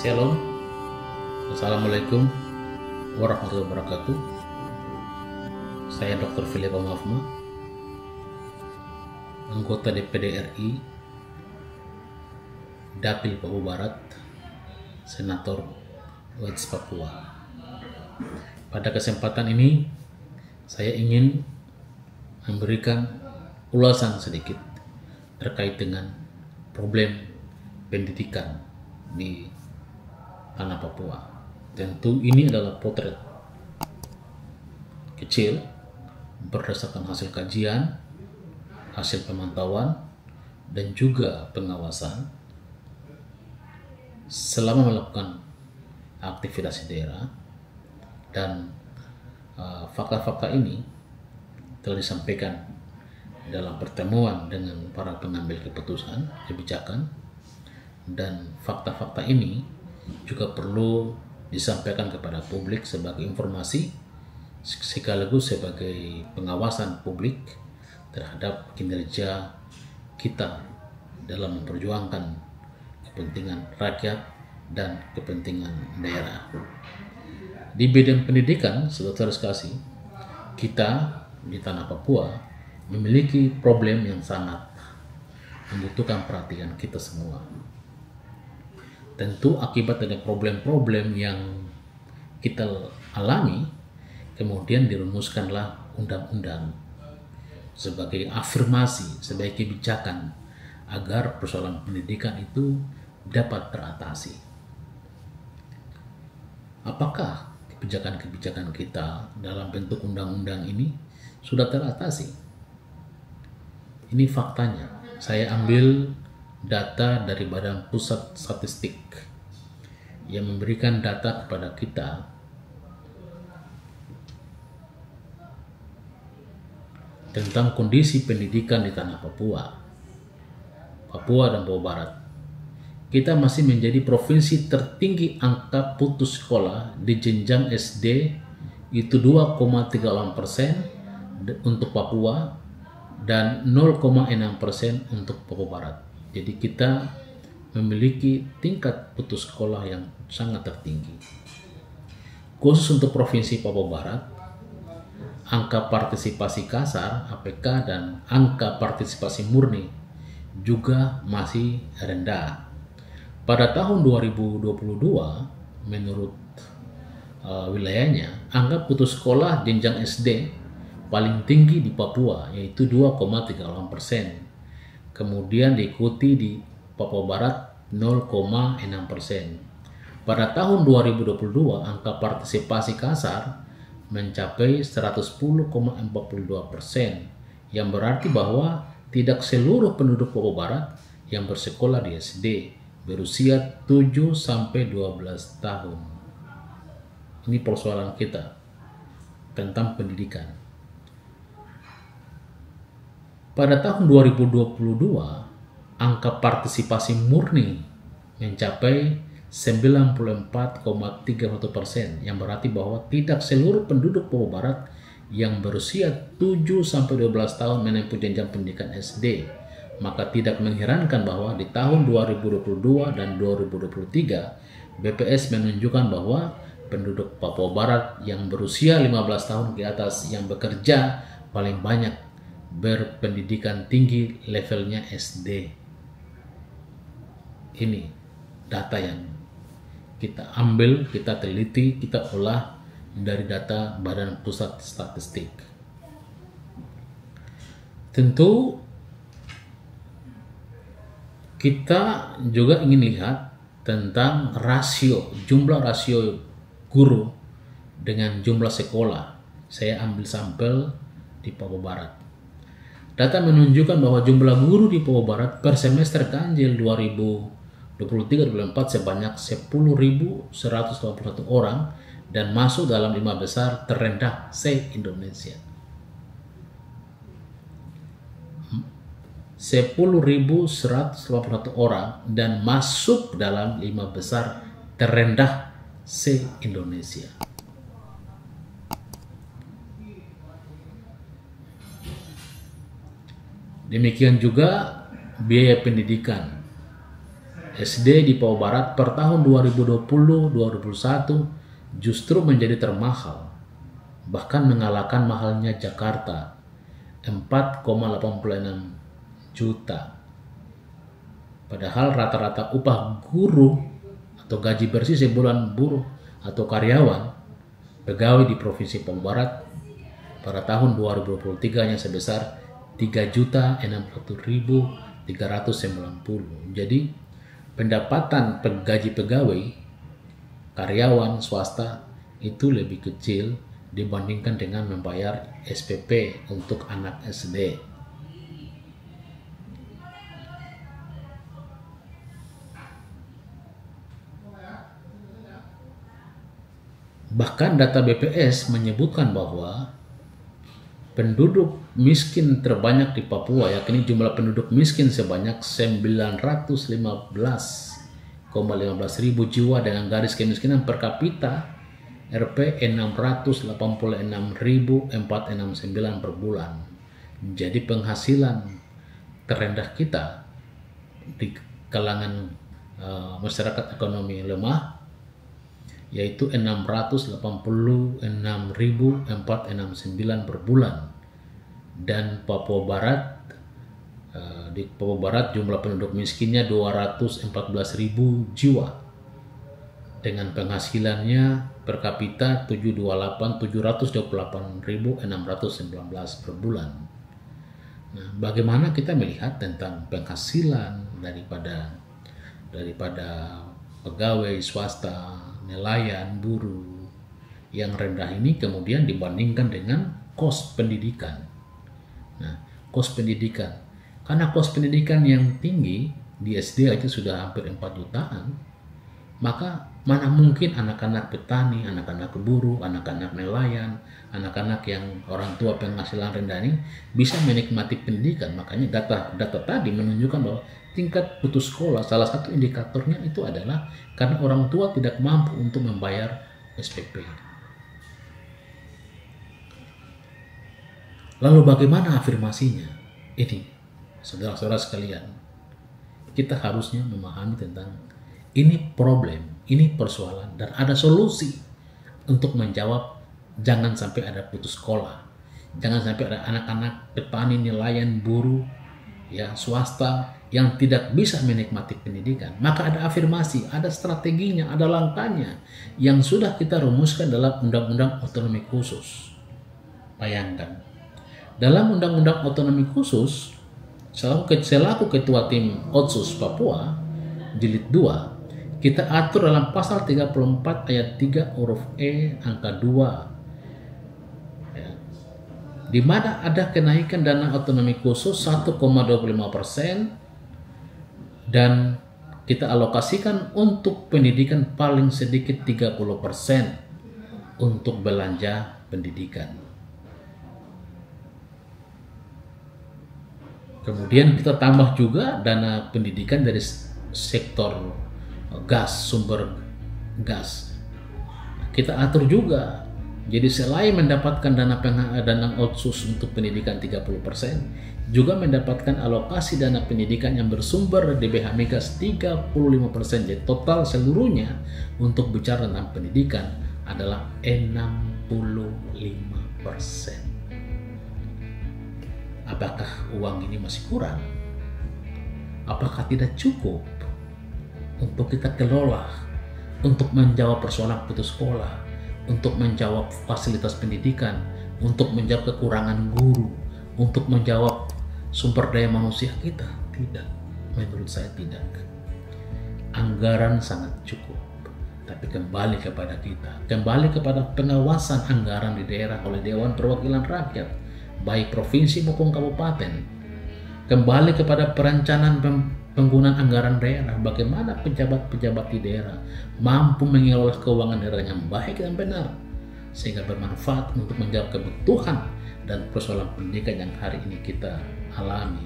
Shalom, Assalamualaikum warahmatullahi wabarakatuh. Saya Dr. Philip Amafma, anggota DPD RI, Dapil Papua Barat, Senator West Papua. Pada kesempatan ini, saya ingin memberikan ulasan sedikit terkait dengan problem pendidikan di tanah Papua. Tentu ini adalah potret kecil berdasarkan hasil kajian, hasil pemantauan, dan juga pengawasan selama melakukan aktivitas di daerah. Dan fakta-fakta ini telah disampaikan dalam pertemuan dengan para pengambil keputusan kebijakan, dan fakta-fakta ini juga perlu disampaikan kepada publik sebagai informasi sekaligus sebagai pengawasan publik terhadap kinerja kita dalam memperjuangkan kepentingan rakyat dan kepentingan daerah. Di bidang pendidikan, saudara sekalian, kita di tanah Papua memiliki problem yang sangat membutuhkan perhatian kita semua. Tentu akibat dari problem-problem yang kita alami, kemudian dirumuskanlah undang-undang sebagai afirmasi, sebagai kebijakan agar persoalan pendidikan itu dapat teratasi. Apakah kebijakan-kebijakan kita dalam bentuk undang-undang ini sudah teratasi? Ini faktanya. Saya ambil data dari Badan Pusat Statistik yang memberikan data kepada kita tentang kondisi pendidikan di tanah Papua dan Papua Barat. Kita masih menjadi provinsi tertinggi angka putus sekolah di jenjang SD, itu 2,38% untuk Papua dan 0,6% untuk Papua Barat. Jadi kita memiliki tingkat putus sekolah yang sangat tertinggi. Khusus untuk Provinsi Papua Barat, angka partisipasi kasar (APK) dan angka partisipasi murni juga masih rendah. Pada tahun 2022, menurut wilayahnya, angka putus sekolah jenjang SD paling tinggi di Papua, yaitu 2,38%. Kemudian diikuti di Papua Barat 0,6%. Pada tahun 2022, angka partisipasi kasar mencapai 110,42%, yang berarti bahwa tidak seluruh penduduk Papua Barat yang bersekolah di SD berusia 7-12 tahun. Ini persoalan kita tentang pendidikan. Pada tahun 2022, angka partisipasi murni mencapai 94,31%, yang berarti bahwa tidak seluruh penduduk Papua Barat yang berusia 7-12 tahun menempuh jenjang pendidikan SD. Maka tidak mengherankan bahwa di tahun 2022 dan 2023, BPS menunjukkan bahwa penduduk Papua Barat yang berusia 15 tahun ke atas yang bekerja paling banyak berpendidikan tinggi levelnya SD. Ini data yang kita ambil, kita teliti, kita olah dari data Badan Pusat Statistik. Tentu kita juga ingin lihat tentang jumlah rasio guru dengan jumlah sekolah. Saya ambil sampel di Papua Barat. Data menunjukkan bahwa jumlah guru di Papua Barat per semester ganjil 2023-2024 sebanyak 10.181 orang dan masuk dalam 5 besar terendah se-Indonesia. 10.181 orang dan masuk dalam 5 besar terendah se-Indonesia. Demikian juga biaya pendidikan SD di Papua Barat per tahun 2020-2021 justru menjadi termahal, bahkan mengalahkan mahalnya Jakarta, 4,86 juta. Padahal rata-rata upah guru atau gaji bersih sebulan buruh atau karyawan pegawai di Provinsi Papua Barat pada tahun 2023 hanya sebesar 3.061.390. Jadi pendapatan gaji pegawai karyawan swasta itu lebih kecil dibandingkan dengan membayar SPP untuk anak SD. Bahkan data BPS menyebutkan bahwa penduduk miskin terbanyak di Papua, yakni jumlah penduduk miskin sebanyak 915,15 ribu jiwa dengan garis kemiskinan per kapita Rp 686.469 per bulan. Jadi penghasilan terendah kita di kalangan masyarakat ekonomi lemah yaitu 686.469 per bulan. Dan Papua Barat, di Papua Barat jumlah penduduk miskinnya 214.000 jiwa dengan penghasilannya per kapita 728.619 per bulan. Nah, bagaimana kita melihat tentang penghasilan daripada pegawai swasta, nelayan, buruh yang rendah ini kemudian dibandingkan dengan kos pendidikan. Nah, kos pendidikan, karena kos pendidikan yang tinggi di SD aja sudah hampir 4 jutaan, maka mana mungkin anak-anak petani, anak-anak buruh, anak-anak nelayan, anak-anak yang orang tua penghasilan rendah ini bisa menikmati pendidikan. Makanya data tadi menunjukkan bahwa tingkat putus sekolah salah satu indikatornya itu adalah karena orang tua tidak mampu untuk membayar SPP. Lalu bagaimana afirmasinya? Ini, saudara-saudara sekalian, kita harusnya memahami tentang ini problem, ini persoalan, dan ada solusi untuk menjawab. Jangan sampai ada putus sekolah, jangan sampai ada anak-anak petani, nelayan, buruh, ya swasta yang tidak bisa menikmati pendidikan. Maka ada afirmasi, ada strateginya, ada langkahnya yang sudah kita rumuskan dalam Undang-Undang Otonomi Khusus. Bayangkan, dalam Undang-Undang Otonomi Khusus, selaku Ketua Tim Otsus Papua Jilid 2, kita atur dalam pasal 34 ayat 3 huruf E angka 2, di mana ada kenaikan dana otonomi khusus 1,25% dan kita alokasikan untuk pendidikan paling sedikit 30% untuk belanja pendidikan. Kemudian kita tambah juga dana pendidikan dari sektor gas, sumber gas. Kita atur juga. Jadi selain mendapatkan dana otsus untuk pendidikan 30%, juga mendapatkan alokasi dana pendidikan yang bersumber DBH Migas 35%. Jadi total seluruhnya untuk bicara tentang pendidikan adalah 65%. Apakah uang ini masih kurang? Apakah tidak cukup untuk kita kelola, untuk menjawab persoalan putus sekolah, untuk menjawab fasilitas pendidikan, untuk menjawab kekurangan guru, untuk menjawab sumber daya manusia kita? Tidak, menurut saya tidak. Anggaran sangat cukup, tapi kembali kepada kita, kembali kepada pengawasan anggaran di daerah oleh Dewan Perwakilan Rakyat, baik provinsi maupun kabupaten. Kembali kepada perencanaan penggunaan anggaran daerah, bagaimana pejabat-pejabat di daerah mampu mengelola keuangan daerah yang baik dan benar sehingga bermanfaat untuk menjawab kebutuhan dan persoalan pendidikan yang hari ini kita alami.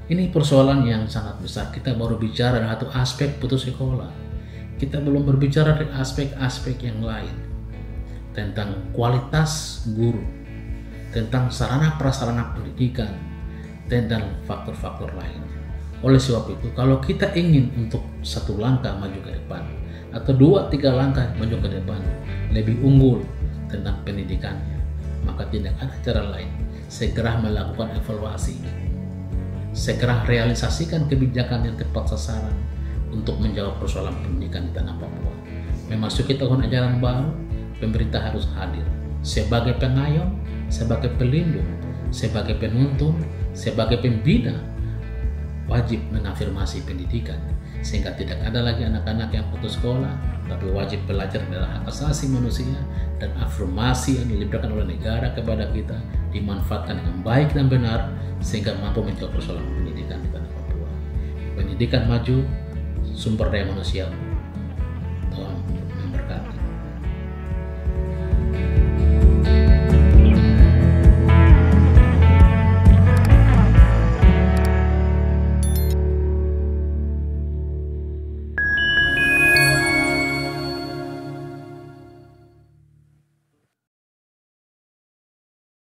Ini persoalan yang sangat besar. Kita baru bicara dari satu aspek putus sekolah, kita belum berbicara dari aspek-aspek yang lain tentang kualitas guru, tentang sarana prasarana pendidikan, dan faktor-faktor lain. Oleh sebab itu, kalau kita ingin untuk satu langkah maju ke depan, atau 2-3 langkah maju ke depan, lebih unggul tentang pendidikannya, maka tidak ada cara lain. Segera melakukan evaluasi, segera realisasikan kebijakan yang tepat sasaran untuk menjawab persoalan pendidikan di tanah Papua. Memasuki tahun ajaran baru, pemerintah harus hadir sebagai pengayom, sebagai pelindung, sebagai penuntun, sebagai pembina. Wajib mengafirmasi pendidikan sehingga tidak ada lagi anak-anak yang putus sekolah, tapi wajib belajar adalah hak asasi manusia, dan afirmasi yang diberikan oleh negara kepada kita dimanfaatkan dengan baik dan benar sehingga mampu menjawab persoalan pendidikan di tanah Papua. Pendidikan maju, sumber daya manusia